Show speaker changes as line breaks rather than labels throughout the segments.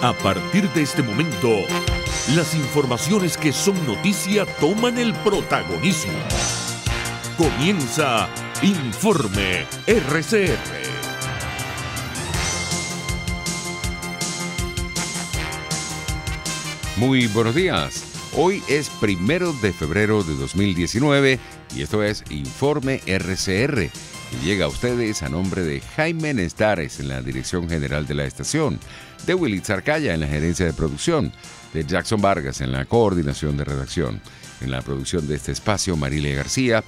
A partir de este momento, las informaciones que son noticia toman el protagonismo. Comienza Informe RCR.
Muy buenos días. Hoy es 1 de febrero de 2019 y esto es Informe RCR, que llega a ustedes a nombre de Jaime Nestares en la dirección general de la estación, de Willy Zarcaya en la gerencia de producción, de Jackson Vargas en la coordinación de redacción, en la producción de este espacio Marilia García,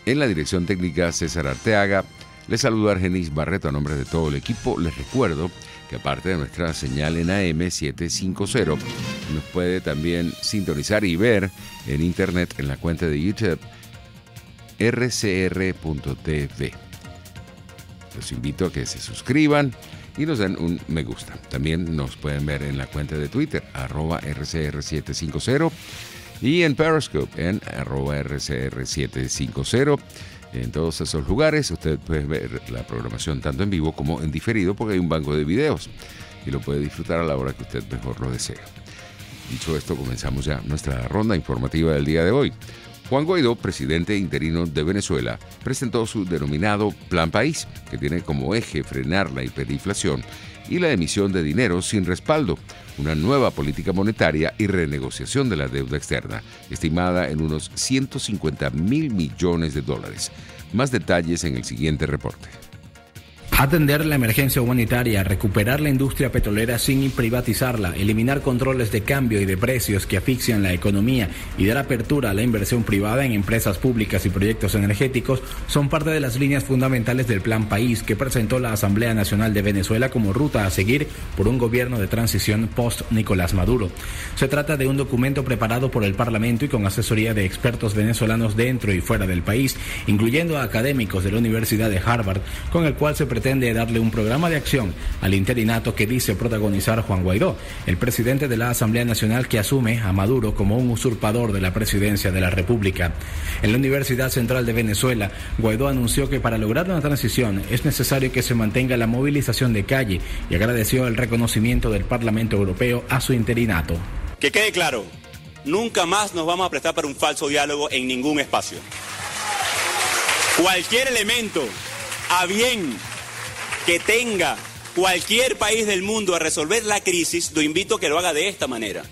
en la dirección técnica César Arteaga. Les saluda Argenis Barreto a nombre de todo el equipo. Les recuerdo que aparte de nuestra señal en AM 750, nos puede también sintonizar y ver en internet en la cuenta de YouTube rcr.tv. Los invito a que se suscriban y nos den un me gusta. También nos pueden ver en la cuenta de Twitter, @RCR750, y en Periscope, en @RCR750. En todos esos lugares usted puede ver la programación tanto en vivo como en diferido, porque hay un banco de videos y lo puede disfrutar a la hora que usted mejor lo desee. Dicho esto, comenzamos ya nuestra ronda informativa del día de hoy. Juan Guaidó, presidente interino de Venezuela, presentó su denominado Plan País, que tiene como eje frenar la hiperinflación y la emisión de dinero sin respaldo, una nueva política monetaria y renegociación de la deuda externa, estimada en unos $150.000 millones. Más detalles en el siguiente reporte.
Atender la emergencia humanitaria, recuperar la industria petrolera sin privatizarla, eliminar controles de cambio y de precios que asfixian la economía y dar apertura a la inversión privada en empresas públicas y proyectos energéticos son parte de las líneas fundamentales del Plan País que presentó la Asamblea Nacional de Venezuela como ruta a seguir por un gobierno de transición post-Nicolás Maduro. Se trata de un documento preparado por el Parlamento y con asesoría de expertos venezolanos dentro y fuera del país, incluyendo a académicos de la Universidad de Harvard, con el cual se pretende darle un programa de acción al interinato que dice protagonizar Juan Guaidó, el presidente de la Asamblea Nacional que asume a Maduro como un usurpador de la presidencia de la República. En la Universidad Central de Venezuela, Guaidó anunció que para lograr una transición es necesario que se mantenga la movilización de calle y agradeció el reconocimiento del Parlamento Europeo a su interinato.
Que quede claro, nunca más nos vamos a prestar para un falso diálogo en ningún espacio. Cualquier elemento a bien que tenga cualquier país del mundo a resolver la crisis, lo invito a que lo haga de esta manera.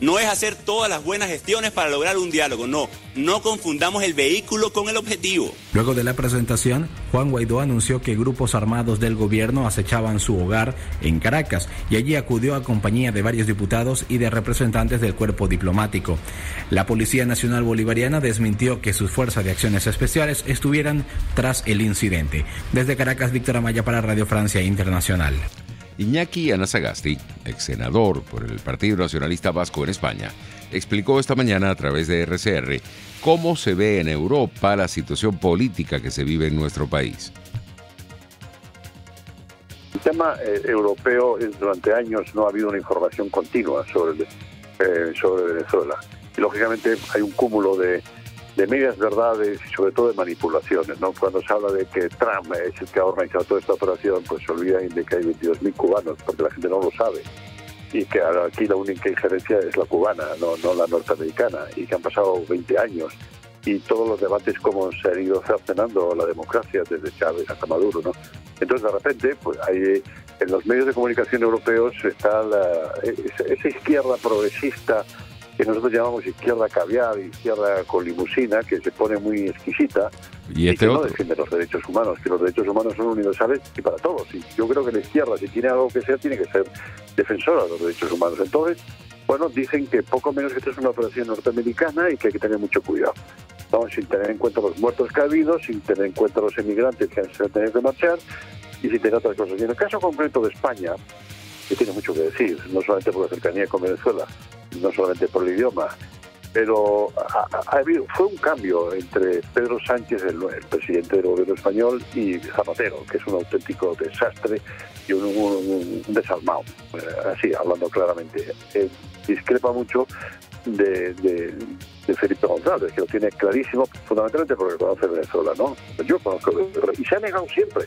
No es hacer todas las buenas gestiones para lograr un diálogo, no confundamos el vehículo con el objetivo.
Luego de la presentación, Juan Guaidó anunció que grupos armados del gobierno acechaban su hogar en Caracas y allí acudió a compañía de varios diputados y de representantes del cuerpo diplomático. La Policía Nacional Bolivariana desmintió que sus fuerzas de acciones especiales estuvieran tras el incidente. Desde Caracas, Víctor Amaya para Radio Francia Internacional.
Iñaki Anasagasti, ex senador por el Partido Nacionalista Vasco en España, explicó esta mañana a través de RCR cómo se ve en Europa la situación política que se vive en nuestro país.
El tema europeo, durante años no ha habido una información continua sobre Venezuela. Y lógicamente hay un cúmulo de medias verdades y sobre todo de manipulaciones, ¿no? Cuando se habla de que Trump es el que ha organizado toda esta operación, pues se olvidan de que hay 22.000 cubanos, porque la gente no lo sabe. Y que aquí la única injerencia es la cubana, no la norteamericana, y que han pasado 20 años. Y todos los debates como se ha ido cercenando la democracia desde Chávez hasta Maduro, ¿no? Entonces de repente, pues hay en los medios de comunicación europeos está esa izquierda progresista que nosotros llamamos izquierda caviar, izquierda con limusina, que se pone muy exquisita y que no defiende los derechos humanos, que los derechos humanos son universales y para todos. Y yo creo que la izquierda, si tiene algo que ser, tiene que ser defensora de los derechos humanos. Entonces, bueno, dicen que poco menos que esto es una operación norteamericana y que hay que tener mucho cuidado, ¿no? Sin tener en cuenta los muertos que ha habido, sin tener en cuenta los emigrantes que se han tenido que marchar y sin tener otras cosas. Y en el caso concreto de España, que tiene mucho que decir, no solamente por la cercanía con Venezuela, no solamente por el idioma, pero fue un cambio entre Pedro Sánchez, el presidente del gobierno español, y Zapatero, que es un auténtico desastre y un desalmado, así, hablando claramente. Discrepa mucho de Felipe González, que lo tiene clarísimo, fundamentalmente porque conoce Venezuela, ¿no? Yo conozco Venezuela, y se ha negado siempre.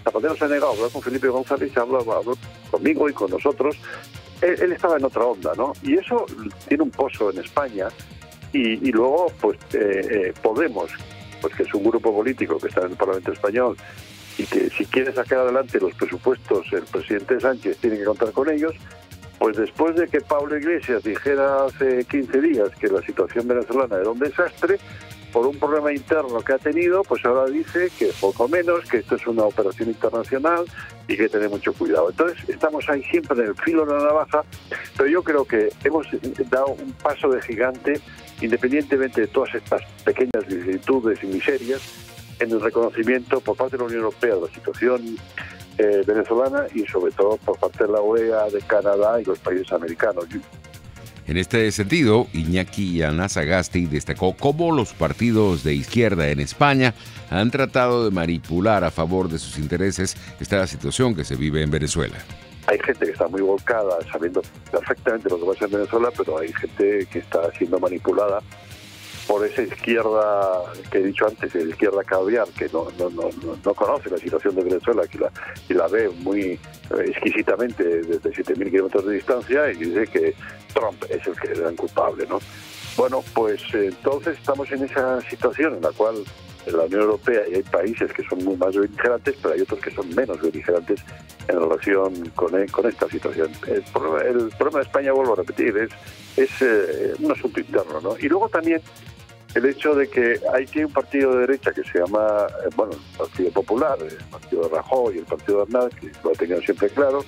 Zapatero se ha negado a hablar con Felipe González, habla conmigo y con nosotros, él estaba en otra onda, ¿no? Y eso tiene un pozo en España. Y luego, pues, Podemos, pues que es un grupo político que está en el Parlamento Español y que si quiere sacar adelante los presupuestos, el presidente Sánchez tiene que contar con ellos. Pues después de que Pablo Iglesias dijera hace 15 días que la situación venezolana era un desastre, por un problema interno que ha tenido, pues ahora dice que poco menos, que esto es una operación internacional y que hay que tener mucho cuidado. Entonces estamos ahí siempre en el filo de la navaja, pero yo creo que hemos dado un paso de gigante, independientemente de todas estas pequeñas vicisitudes y miserias, en el reconocimiento por parte de la Unión Europea de la situación venezolana y sobre todo por parte de la OEA, de Canadá y los países americanos.
En este sentido, Iñaki Anasagasti destacó cómo los partidos de izquierda en España han tratado de manipular a favor de sus intereses esta situación que se vive en Venezuela.
Hay gente que está muy volcada, sabiendo perfectamente lo que pasa en Venezuela, pero hay gente que está siendo manipulada por esa izquierda que he dicho antes, la izquierda caviar, que no conoce la situación de Venezuela, que la ve muy exquisitamente desde 7.000 kilómetros de distancia y dice que Trump es el que es el culpable, ¿no? Bueno, pues entonces estamos en esa situación en la cual en la Unión Europea y hay países que son muy más beligerantes, pero hay otros que son menos beligerantes en relación con esta situación. El problema de España, vuelvo a repetir, es un asunto interno, ¿no? Y luego también el hecho de que hay un partido de derecha que se llama, el Partido Popular, el partido de Rajoy y el partido de Aznar, que lo ha tenido siempre claro,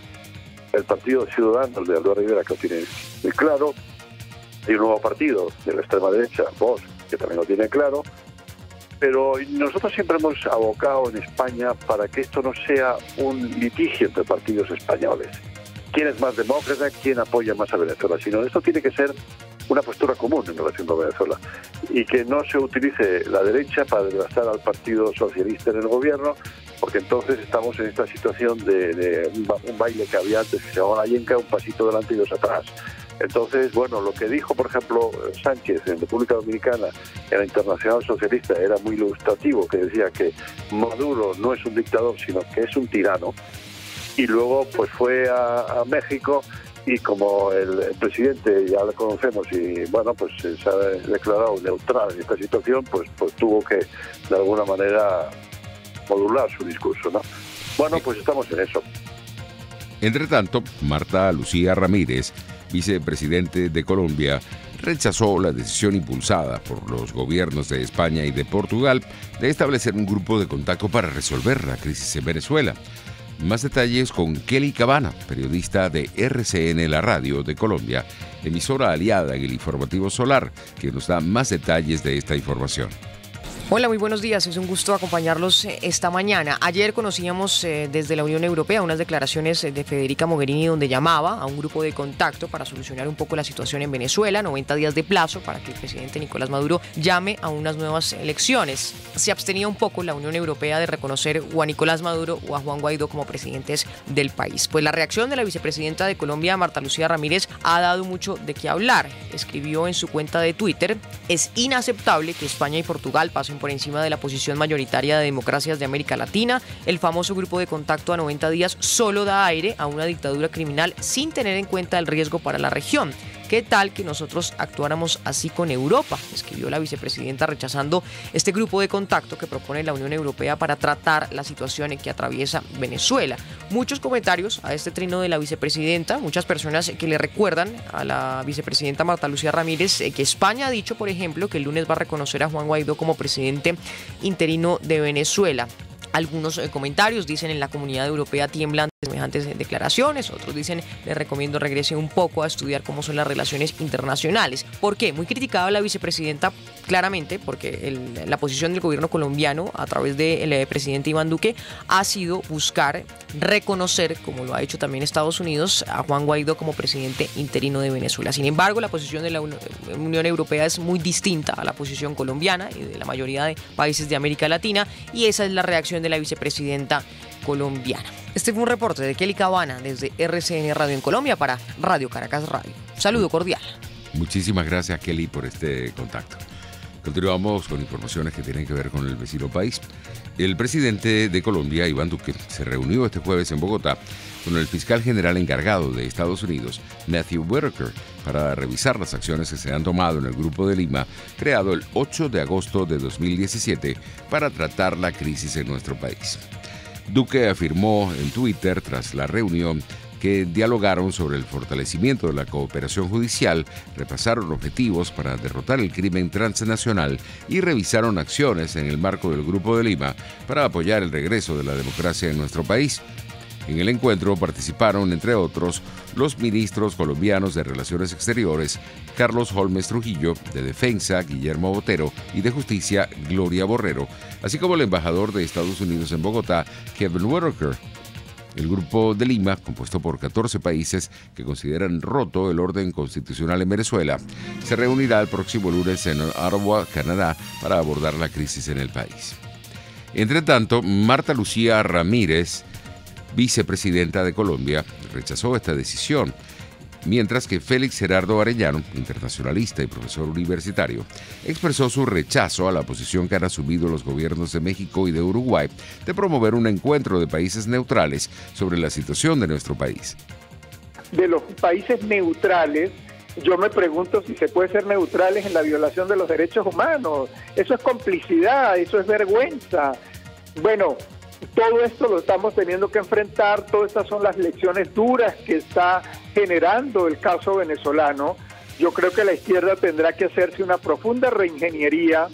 el partido Ciudadanos de Albert Rivera, que lo tiene muy claro, y un nuevo partido de la extrema derecha, Vox, que también lo tiene claro, pero nosotros siempre hemos abocado en España para que esto no sea un litigio entre partidos españoles. ¿Quién es más demócrata? ¿Quién apoya más a Venezuela? Sino esto tiene que ser una postura común en relación con Venezuela y que no se utilice la derecha para desgastar al Partido Socialista en el gobierno, porque entonces estamos en esta situación de un baile que había antes que se llamaba la yenca, un pasito delante y dos atrás. Entonces, bueno, lo que dijo, por ejemplo, Sánchez en República Dominicana en la Internacional Socialista era muy ilustrativo, que decía que Maduro no es un dictador, sino que es un tirano. Y luego pues fue a México y como el presidente ya lo conocemos y bueno, pues se ha declarado neutral en esta situación, pues tuvo que de alguna manera modular su discurso, ¿no? Bueno, pues estamos en eso.
Entre tanto, Marta Lucía Ramírez, vicepresidente de Colombia, rechazó la decisión impulsada por los gobiernos de España y de Portugal de establecer un grupo de contacto para resolver la crisis en Venezuela. Más detalles con Kelly Cabana, periodista de RCN La Radio de Colombia, emisora aliada en el informativo Solar, que nos da más detalles de esta información.
Hola, muy buenos días. Es un gusto acompañarlos esta mañana. Ayer conocíamos desde la Unión Europea unas declaraciones de Federica Mogherini donde llamaba a un grupo de contacto para solucionar un poco la situación en Venezuela, 90 días de plazo para que el presidente Nicolás Maduro llame a unas nuevas elecciones. Se abstenía un poco la Unión Europea de reconocer o a Nicolás Maduro o a Juan Guaidó como presidentes del país. Pues la reacción de la vicepresidenta de Colombia, Marta Lucía Ramírez, ha dado mucho de qué hablar. Escribió en su cuenta de Twitter: es inaceptable que España y Portugal pasen por encima de la posición mayoritaria de democracias de América Latina. El famoso grupo de contacto a 90 días solo da aire a una dictadura criminal sin tener en cuenta el riesgo para la región. ¿Qué tal que nosotros actuáramos así con Europa?, escribió la vicepresidenta, rechazando este grupo de contacto que propone la Unión Europea para tratar la situación en que atraviesa Venezuela. Muchos comentarios a este trino de la vicepresidenta, muchas personas que le recuerdan a la vicepresidenta Marta Lucía Ramírez que España ha dicho, por ejemplo, que el lunes va a reconocer a Juan Guaidó como presidente interino de Venezuela. Algunos comentarios dicen: en la comunidad europea tiemblan semejantes declaraciones. Otros dicen: les recomiendo regrese un poco a estudiar cómo son las relaciones internacionales. ¿Por qué? Muy criticada la vicepresidenta, claramente, porque la posición del gobierno colombiano a través del presidente Iván Duque ha sido buscar reconocer, como lo ha hecho también Estados Unidos, a Juan Guaidó como presidente interino de Venezuela. Sin embargo, la posición de la Unión Europea es muy distinta a la posición colombiana y de la mayoría de países de América Latina, y esa es la reacción de la vicepresidenta colombiana. Este fue un reporte de Kelly Cabana desde RCN Radio en Colombia para Radio Caracas Radio. Saludo cordial.
Muchísimas gracias, Kelly, por este contacto. Continuamos con informaciones que tienen que ver con el vecino país. El presidente de Colombia, Iván Duque, se reunió este jueves en Bogotá con el fiscal general encargado de Estados Unidos, Matthew Whitaker, para revisar las acciones que se han tomado en el Grupo de Lima, creado el 8 de agosto de 2017 para tratar la crisis en nuestro país. Duque afirmó en Twitter, tras la reunión, que dialogaron sobre el fortalecimiento de la cooperación judicial, repasaron objetivos para derrotar el crimen transnacional y revisaron acciones en el marco del Grupo de Lima para apoyar el regreso de la democracia en nuestro país. En el encuentro participaron, entre otros, los ministros colombianos de Relaciones Exteriores, Carlos Holmes Trujillo, de Defensa, Guillermo Botero, y de Justicia, Gloria Borrero, así como el embajador de Estados Unidos en Bogotá, Kevin Whitaker. El Grupo de Lima, compuesto por 14 países que consideran roto el orden constitucional en Venezuela, se reunirá el próximo lunes en Ottawa, Canadá, para abordar la crisis en el país. Entre tanto, Marta Lucía Ramírez, vicepresidenta de Colombia, rechazó esta decisión, mientras que Félix Gerardo Arellano, internacionalista y profesor universitario, expresó su rechazo a la posición que han asumido los gobiernos de México y de Uruguay de promover un encuentro de países neutrales sobre la situación de nuestro país.
De los países neutrales, yo me pregunto si se puede ser neutrales en la violación de los derechos humanos. Eso es complicidad, eso es vergüenza. Bueno, todo esto lo estamos teniendo que enfrentar, todas estas son las lecciones duras que está generando el caso venezolano. Yo creo que la izquierda tendrá que hacerse una profunda reingeniería,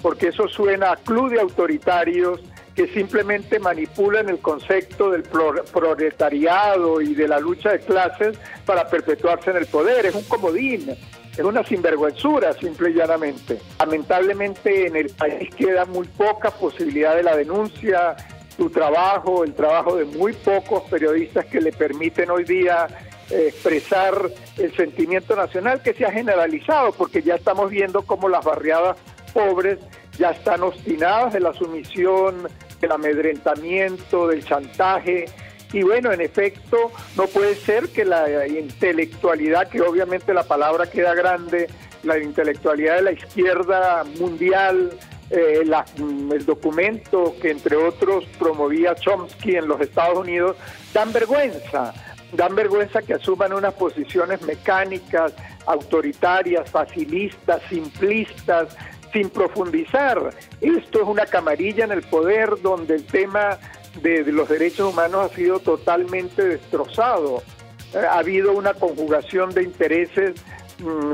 porque eso suena a club de autoritarios que simplemente manipulan el concepto del proletariado y de la lucha de clases para perpetuarse en el poder. Es un comodín, es una sinvergüenzura, simple y llanamente. Lamentablemente en el país queda muy poca posibilidad de la denuncia. Tu trabajo, el trabajo de muy pocos periodistas que le permiten hoy día expresar el sentimiento nacional que se ha generalizado, porque ya estamos viendo cómo las barriadas pobres ya están obstinadas de la sumisión, del amedrentamiento, del chantaje. Y bueno, en efecto, no puede ser que la intelectualidad, que obviamente la palabra queda grande, la intelectualidad de la izquierda mundial, el documento que entre otros promovía Chomsky en los Estados Unidos, dan vergüenza que asuman unas posiciones mecánicas, autoritarias, facilistas, simplistas, sin profundizar. Esto es una camarilla en el poder donde el tema de los derechos humanos ha sido totalmente destrozado. Ha habido una conjugación de intereses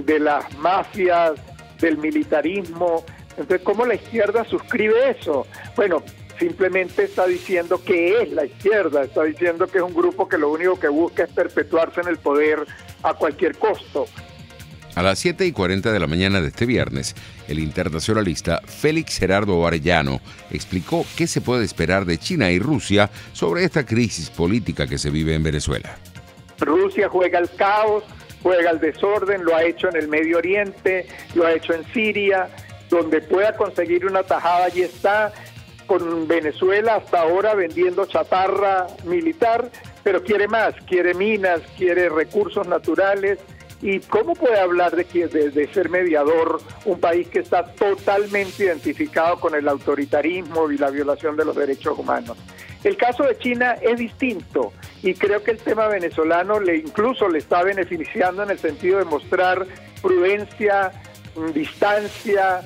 de las mafias, del militarismo. Entonces, ¿cómo la izquierda suscribe eso? Bueno, simplemente está diciendo que es la izquierda, está diciendo que es un grupo que lo único que busca es perpetuarse en el poder a cualquier costo.
A las 7:40 de la mañana de este viernes, el internacionalista Félix Gerardo Arellano explicó qué se puede esperar de China y Rusia sobre esta crisis política que se vive en Venezuela.
Rusia juega al caos, juega al desorden, lo ha hecho en el Medio Oriente, lo ha hecho en Siria. Donde pueda conseguir una tajada, allí está, con Venezuela hasta ahora vendiendo chatarra militar, pero quiere más, quiere minas, quiere recursos naturales. ¿Y cómo puede hablar de ser mediador un país que está totalmente identificado con el autoritarismo y la violación de los derechos humanos? El caso de China es distinto y creo que el tema venezolano incluso le está beneficiando en el sentido de mostrar prudencia, distancia,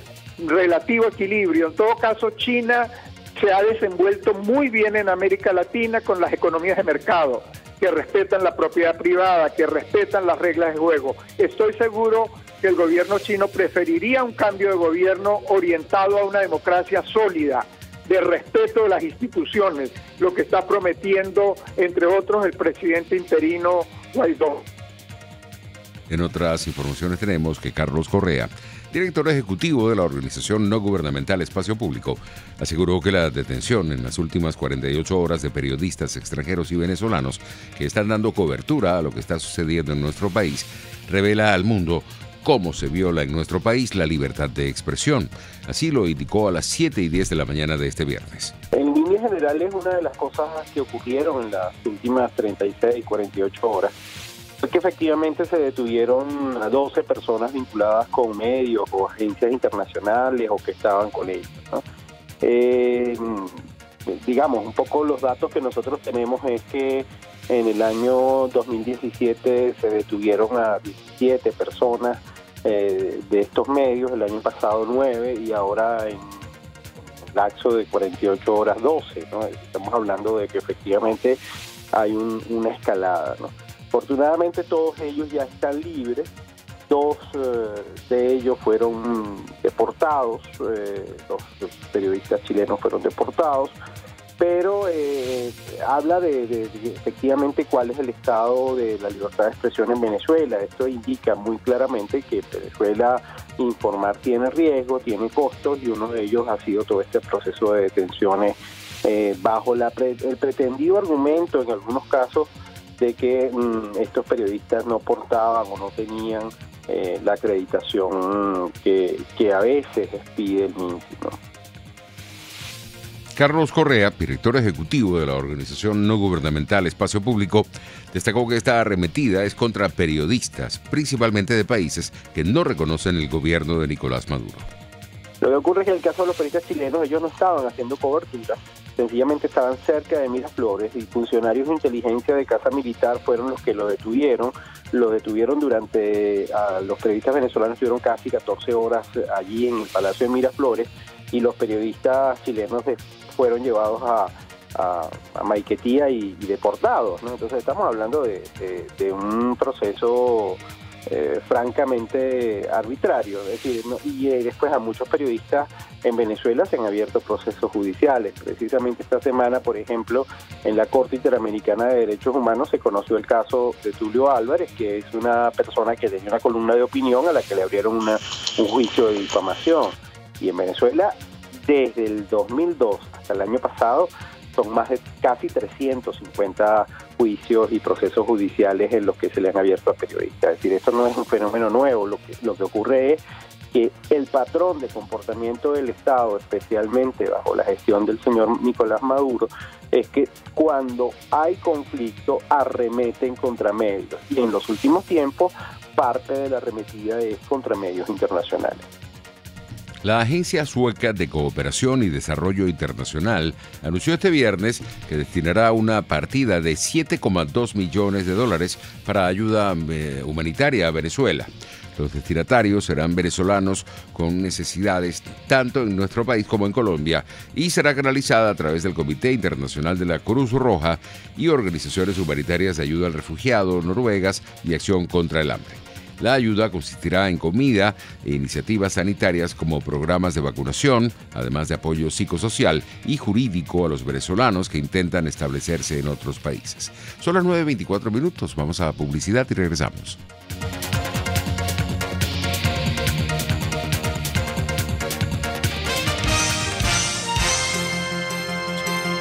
relativo equilibrio. En todo caso, China se ha desenvuelto muy bien en América Latina con las economías de mercado, que respetan la propiedad privada, que respetan las reglas de juego. Estoy seguro que el gobierno chino preferiría un cambio de gobierno orientado a una democracia sólida, de respeto de las instituciones, lo que está prometiendo, entre otros, el presidente interino Guaidó.
En otras informaciones tenemos que Carlos Correa, director ejecutivo de la organización no gubernamental Espacio Público, aseguró que la detención en las últimas 48 horas de periodistas extranjeros y venezolanos que están dando cobertura a lo que está sucediendo en nuestro país revela al mundo cómo se viola en nuestro país la libertad de expresión. Así lo indicó a las 7:10 de la mañana de este viernes.
En líneas generales, una de las cosas que ocurrieron en las últimas 36, 48 horas fue que efectivamente se detuvieron a 12 personas vinculadas con medios o agencias internacionales o que estaban con ellos, ¿no? Digamos, un poco los datos que nosotros tenemos es que en el año 2017 se detuvieron a 17 personas de estos medios, el año pasado 9 y ahora en lapso de 48 horas 12, ¿no? Estamos hablando de que efectivamente hay una escalada, ¿no? Afortunadamente todos ellos ya están libres, 2 de ellos fueron deportados, los periodistas chilenos fueron deportados, pero habla de efectivamente cuál es el estado de la libertad de expresión en Venezuela. Esto indica muy claramente que en Venezuela informar tiene riesgo, tiene costos, y uno de ellos ha sido todo este proceso de detenciones bajo el pretendido argumento, en algunos casos, de que estos periodistas no portaban o no tenían la acreditación que a veces pide el MINTI, ¿no?
Carlos Correa, director ejecutivo de la organización no gubernamental Espacio Público, destacó que esta arremetida es contra periodistas, principalmente de países que no reconocen el gobierno de Nicolás Maduro.
Lo que ocurre es que en el caso de los periodistas chilenos, ellos no estaban haciendo cobertura, sencillamente estaban cerca de Miraflores, y funcionarios de inteligencia de Casa Militar fueron los que lo detuvieron durante, los periodistas venezolanos estuvieron casi 14 horas allí en el Palacio de Miraflores, y los periodistas chilenos fueron llevados a Maiquetía y deportados, ¿no? Entonces estamos hablando de un proceso francamente arbitrario, es decir, ¿no? Y después a muchos periodistas en Venezuela se han abierto procesos judiciales. Precisamente esta semana, por ejemplo, en la Corte Interamericana de Derechos Humanos se conoció el caso de Tulio Álvarez, que es una persona que tenía una columna de opinión a la que le abrieron un juicio de difamación. Y en Venezuela, desde el 2002 hasta el año pasado, son más de casi 350 juicios y procesos judiciales en los que se le han abierto a periodistas. Es decir, esto no es un fenómeno nuevo. Lo que ocurre es que el patrón de comportamiento del Estado, especialmente bajo la gestión del señor Nicolás Maduro, es que cuando hay conflicto arremeten contra medios. Y en los últimos tiempos, parte de la arremetida es contra medios internacionales.
La Agencia Sueca de Cooperación y Desarrollo Internacional anunció este viernes que destinará una partida de $7,2 millones para ayuda humanitaria a Venezuela. Los destinatarios serán venezolanos con necesidades tanto en nuestro país como en Colombia, y será canalizada a través del Comité Internacional de la Cruz Roja y organizaciones humanitarias de ayuda al refugiado, noruegas y acción contra el hambre. La ayuda consistirá en comida e iniciativas sanitarias como programas de vacunación, además de apoyo psicosocial y jurídico a los venezolanos que intentan establecerse en otros países. Son las 9:24, vamos a publicidad y regresamos.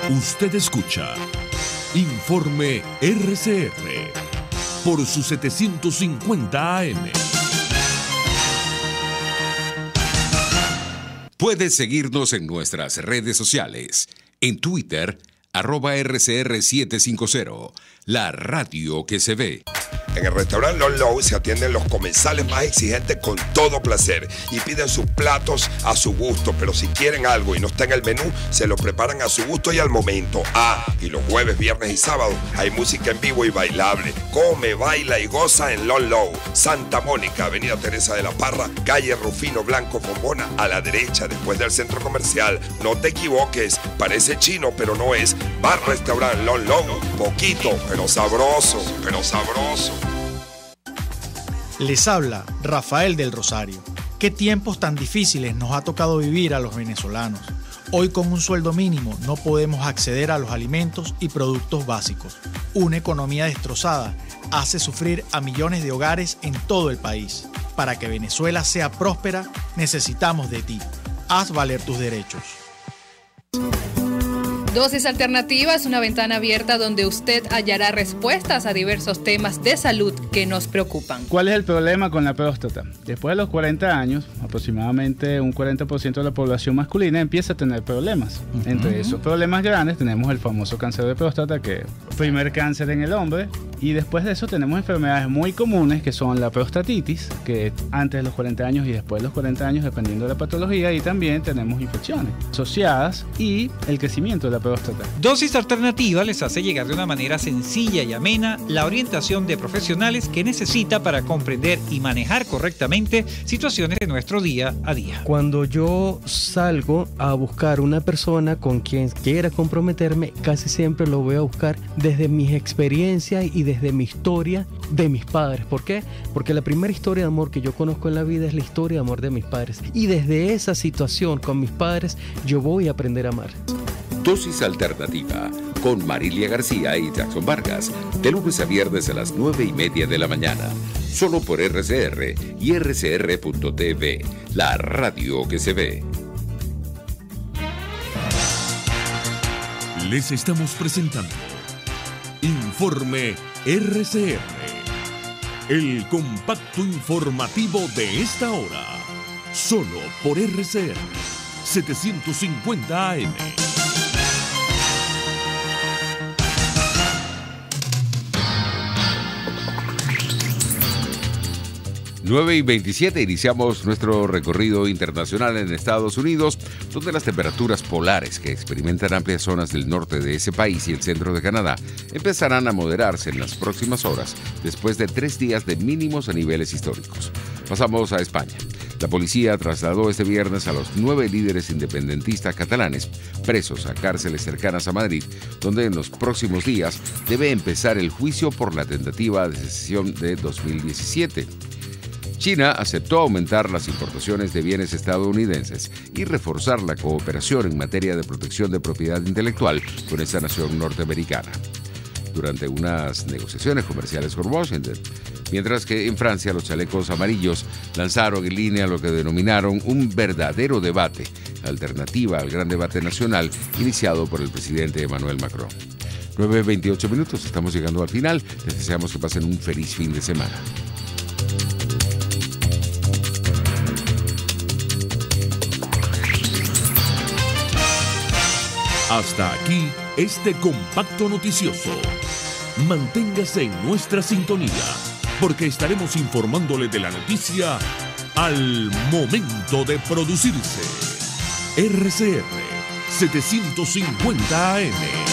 Usted escucha Informe RCR por su 750 AM.
Puedes seguirnos en nuestras redes sociales. En Twitter, @RCR750, la radio que se ve.
En el restaurante Long Low se atienden los comensales más exigentes con todo placer y piden sus platos a su gusto, pero si quieren algo y no está en el menú, se lo preparan a su gusto y al momento. Y los jueves, viernes y sábados hay música en vivo y bailable. Come, baila y goza en Long Low, Santa Mónica, Avenida Teresa de la Parra, calle Rufino Blanco Fombona, a la derecha, después del centro comercial. No te equivoques, parece chino, pero no es. Bar Restaurant Long Low, poquito, pero sabroso, pero sabroso.
Les habla Rafael del Rosario. ¿Qué tiempos tan difíciles nos ha tocado vivir a los venezolanos? Hoy con un sueldo mínimo no podemos acceder a los alimentos y productos básicos. Una economía destrozada hace sufrir a millones de hogares en todo el país. Para que Venezuela sea próspera, necesitamos de ti. Haz valer tus derechos.
Dosis Alternativa es una ventana abierta donde usted hallará respuestas a diversos temas de salud que nos preocupan.
¿Cuál es el problema con la próstata? Después de los 40 años, aproximadamente un 40% de la población masculina empieza a tener problemas. Entre esos problemas grandes tenemos el famoso cáncer de próstata, que es el primer cáncer en el hombre, Y después de eso tenemos enfermedades muy comunes que son la prostatitis, que antes de los 40 años y después de los 40 años dependiendo de la patología, y también tenemos infecciones asociadas y el crecimiento de la próstata.
Dosis Alternativa les hace llegar de una manera sencilla y amena la orientación de profesionales que necesita para comprender y manejar correctamente situaciones de nuestro día a día.
Cuando yo salgo a buscar una persona con quien quiera comprometerme, casi siempre lo voy a buscar desde mis experiencias y desde mi historia de mis padres. ¿Por qué? Porque la primera historia de amor que yo conozco en la vida es la historia de amor de mis padres. Y desde esa situación con mis padres, yo voy a aprender a amar.
Dosis Alternativa con Marilia García y Jackson Vargas, de lunes a viernes a las 9:30 de la mañana. Solo por RCR y rcr.tv, la radio que se ve.
Les estamos presentando Informe RCR, el compacto informativo de esta hora, solo por RCR 750 AM.
Nueve y 27, iniciamos nuestro recorrido internacional en Estados Unidos, donde las temperaturas polares que experimentan amplias zonas del norte de ese país y el centro de Canadá empezarán a moderarse en las próximas horas, después de 3 días de mínimos a niveles históricos. Pasamos a España. La policía trasladó este viernes a los 9 líderes independentistas catalanes presos a cárceles cercanas a Madrid, donde en los próximos días debe empezar el juicio por la tentativa de secesión de 2017. China aceptó aumentar las importaciones de bienes estadounidenses y reforzar la cooperación en materia de protección de propiedad intelectual con esa nación norteamericana, durante unas negociaciones comerciales con Washington. Mientras que en Francia los chalecos amarillos lanzaron en línea lo que denominaron un verdadero debate, alternativa al gran debate nacional iniciado por el presidente Emmanuel Macron. 9:28 minutos, estamos llegando al final. Les deseamos que pasen un feliz fin de semana.
Hasta aquí este compacto noticioso. Manténgase en nuestra sintonía, porque estaremos informándole de la noticia al momento de producirse. RCR 750 AM.